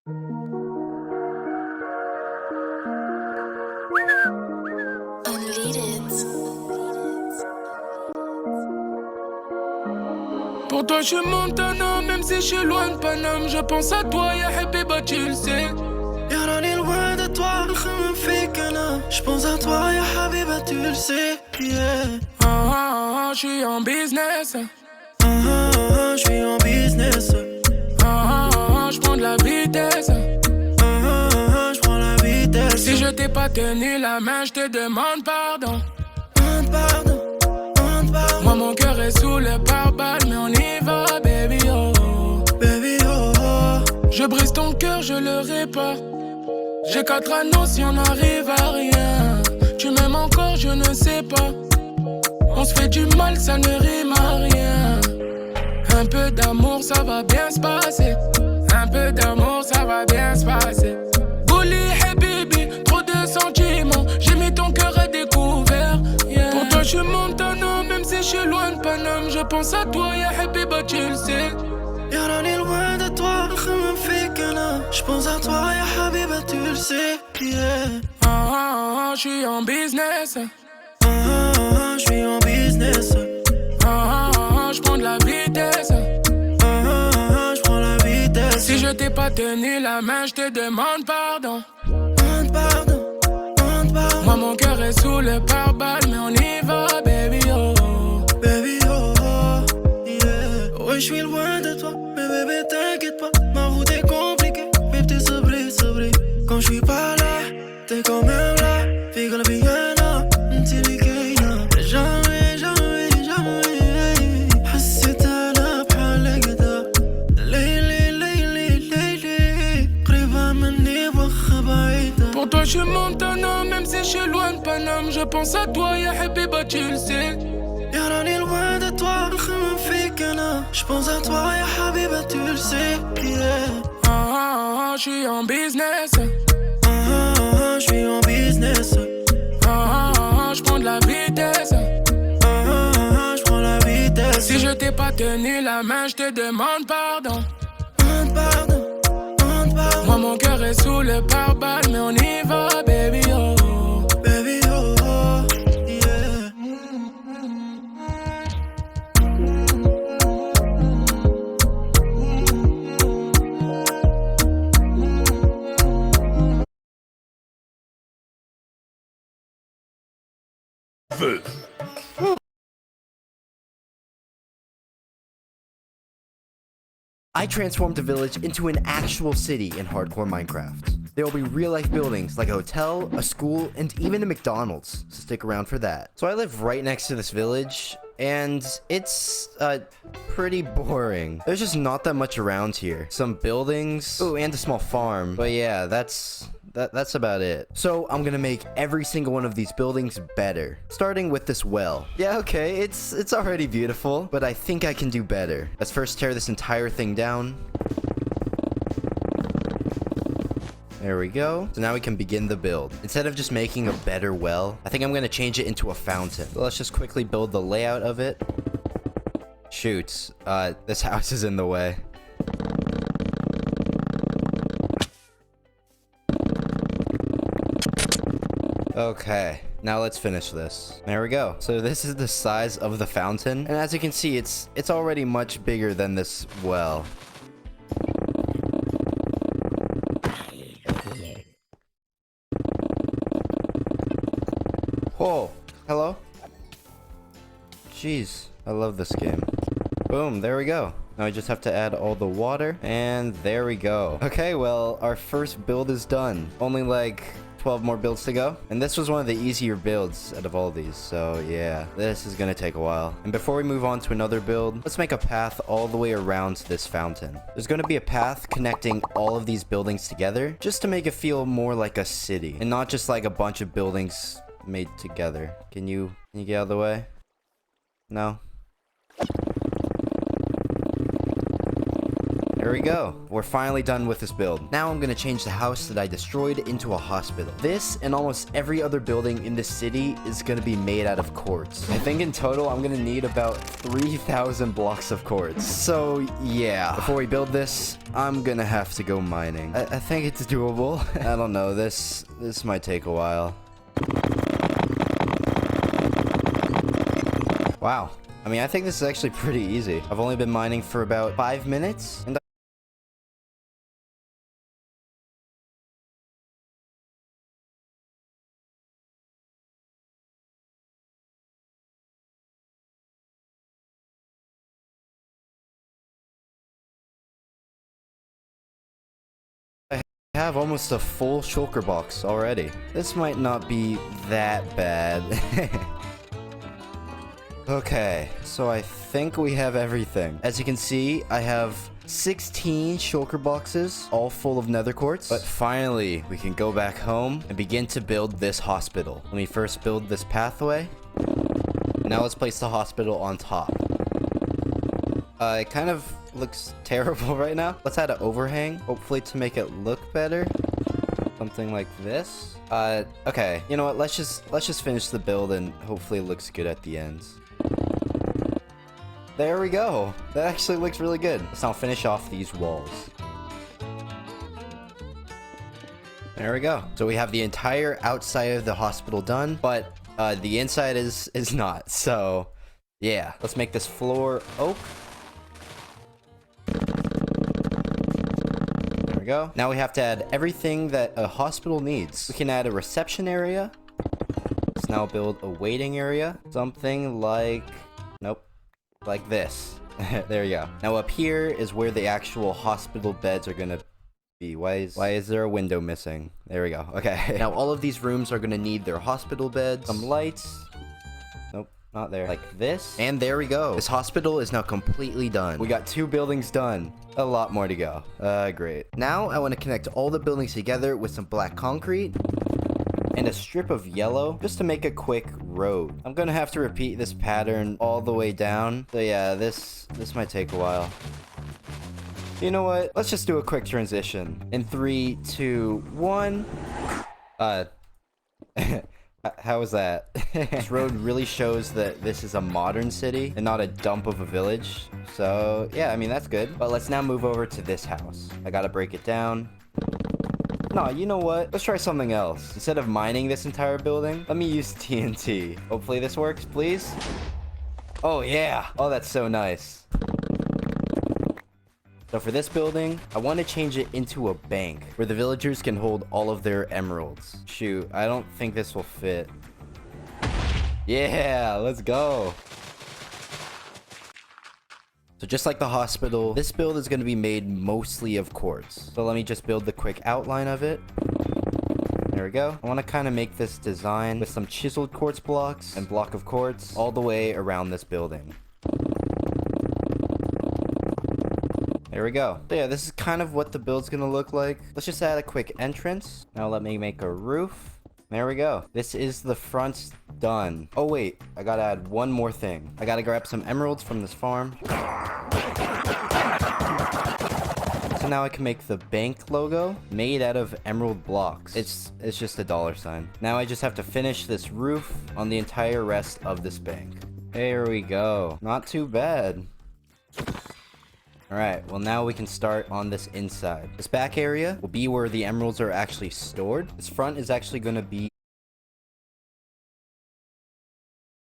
Pour toi, je suis Montana, même si je suis loin de Paname. Je pense à toi, ya Habiba, tu le sais. Yarani loin de toi, خمم فيك أنا. Je pense à toi, ya Habiba, tu le sais. Yeah. Je suis en business. Je suis en business. Je prends de la vitesse. Je prends la vitesse. Si je t'ai pas tenu la main, je te demande pardon. Pardon. Moi, mon cœur est sous le pare-balles, mais on y va, baby, oh. Baby, oh, oh. Je brise ton cœur, je le répare. J'ai 4 anneaux si on n'arrive à rien. Tu m'aimes encore, je ne sais pas. On se fait du mal, ça ne rime à rien. Un peu d'amour, ça va bien se passer. Un peu d'amour, ça va bien se passer. Bouli, hey baby, trop de sentiments. J'ai mis ton cœur à découvert. Yeah. Pour toi, je suis Montana, même si je suis loin de Paname. Je pense à toi, ya Habiba, tu le sais. Yarani loin de toi, خمم فيك أنا. Je pense à toi, ya Habiba, tu le sais. Yeah. Je suis en business. Je suis en business. Je prends de la vitesse. Je prends la vitesse. Si je t'ai pas tenu la main, je te demande pardon. Pardon. Moi, mon cœur est sous le pare-balles, mais on y va, baby, oh. Baby, oh, oh. Yeah. Ouais, je suis loin de toi, mais bébé, t'inquiète pas. Ma route est compliquée, mais t'es sabré. Quand je suis pas là, t'es quand même là. Figure la bigana, t'es jamais. حسيت أنا بحال كدا. ليلي قريبة مني وخا بعيدة. Pour toi, je suis Montana, même si je suis loin de Paname. Je pense à toi, ya Habiba, tu le sais. يراني loin de toi, خمم فيك أنا. Je pense à toi, ya Habiba, tu le sais. Yeah. Je suis en business. Je suis en business. Je prends de la vitesse. Je prends la vitesse. Si je t'ai pas tenu la main, je te demande pardon. Pardon. Moi, mon cœur est sous le pare-balles, mais on y va, baby, oh. Baby, oh, oh. Yeah. I transformed a village into an actual city in hardcore Minecraft. There will be real-life buildings like a hotel, a school, and even a McDonald's, so stick around for that. So I live right next to this village, and it's, pretty boring. There's just not that much around here. Some buildings, oh, and a small farm, but yeah, that's about it. So I'm gonna make every single one of these buildings better, starting with this well. Yeah, okay, it's already beautiful, but I think I can do better. Let's first tear this entire thing down. There we go. So now we can begin the build. Instead of just making a better well, I think I'm gonna change it into a fountain. So let's just quickly build the layout of it. Shoot, this house is in the way. Okay, now let's finish this. There we go. So this is the size of the fountain, and as you can see, it's already much bigger than this well. Oh, hello? Jeez, I love this game. Boom, there we go. Now we just have to add all the water, and there we go. Okay, well, our first build is done. Only like 12 more builds to go. And this was one of the easier builds out of all these. So yeah, this is gonna take a while. And before we move on to another build, let's make a path all the way around this fountain. There's gonna be a path connecting all of these buildings together, just to make it feel more like a city and not just like a bunch of buildings made together. Can you get out of the way? No? There we go. We're finally done with this build. Now I'm gonna change the house that I destroyed into a hospital. This and almost every other building in this city is gonna be made out of quartz. I think in total I'm gonna need about 3,000 blocks of quartz. So yeah, before we build this, I'm gonna have to go mining. I think it's doable. I don't know, this might take a while. Wow. I mean, I think this is actually pretty easy. I've only been mining for about 5 minutes, and I have almost a full shulker box already. This might not be that bad. Okay, so I think we have everything. As you can see, I have 16 shulker boxes, all full of nether quartz. But finally, we can go back home and begin to build this hospital. Let me first build this pathway. Now let's place the hospital on top. It kind of looks terrible right now. Let's add an overhang, hopefully to make it look better. Something like this. Okay, you know what? Let's just finish the build and hopefully it looks good at the end. There we go. That actually looks really good. Let's now finish off these walls. There we go. So we have the entire outside of the hospital done, but the inside is not. So yeah, let's make this floor oak. There we go. Now we have to add everything that a hospital needs. We can add a reception area. Let's now build a waiting area. Something like, nope, like this. There you go. Now up here is where the actual hospital beds are gonna be. Why is there a window missing? There we go. Okay. Now all of these rooms are gonna need their hospital beds, some lights. Nope, not there. Like this. And there we go. This hospital is now completely done. We got 2 buildings done. A lot more to go. Great. Now I want to connect all the buildings together with some black concrete and a strip of yellow just to make a quick road. I'm gonna have to repeat this pattern all the way down. So yeah, this might take a while. You know what? Let's just do a quick transition. In 3, 2, 1. How was that? This road really shows that this is a modern city and not a dump of a village. So yeah, I mean, that's good. But let's now move over to this house. I gotta break it down. No, you know what? Let's try something else. Instead of mining this entire building, let me use TNT. Hopefully this works, please. Oh yeah. Oh, that's so nice. So for this building, I want to change it into a bank where the villagers can hold all of their emeralds. Shoot, I don't think this will fit. Yeah, let's go. So just like the hospital, this build is going to be made mostly of quartz. So let me just build the quick outline of it. There we go. I want to kind of make this design with some chiseled quartz blocks and block of quartz all the way around this building. There we go. So yeah, this is kind of what the build's going to look like. Let's just add a quick entrance. Now let me make a roof. There we go. This is the front done. Oh wait, I gotta add one more thing. I gotta grab some emeralds from this farm. So now I can make the bank logo made out of emerald blocks. It's just a $sign. Now I just have to finish this roof on the entire rest of this bank. There we go. Not too bad. Alright, well now we can start on this inside. This back area will be where the emeralds are actually stored. This front is actually going to be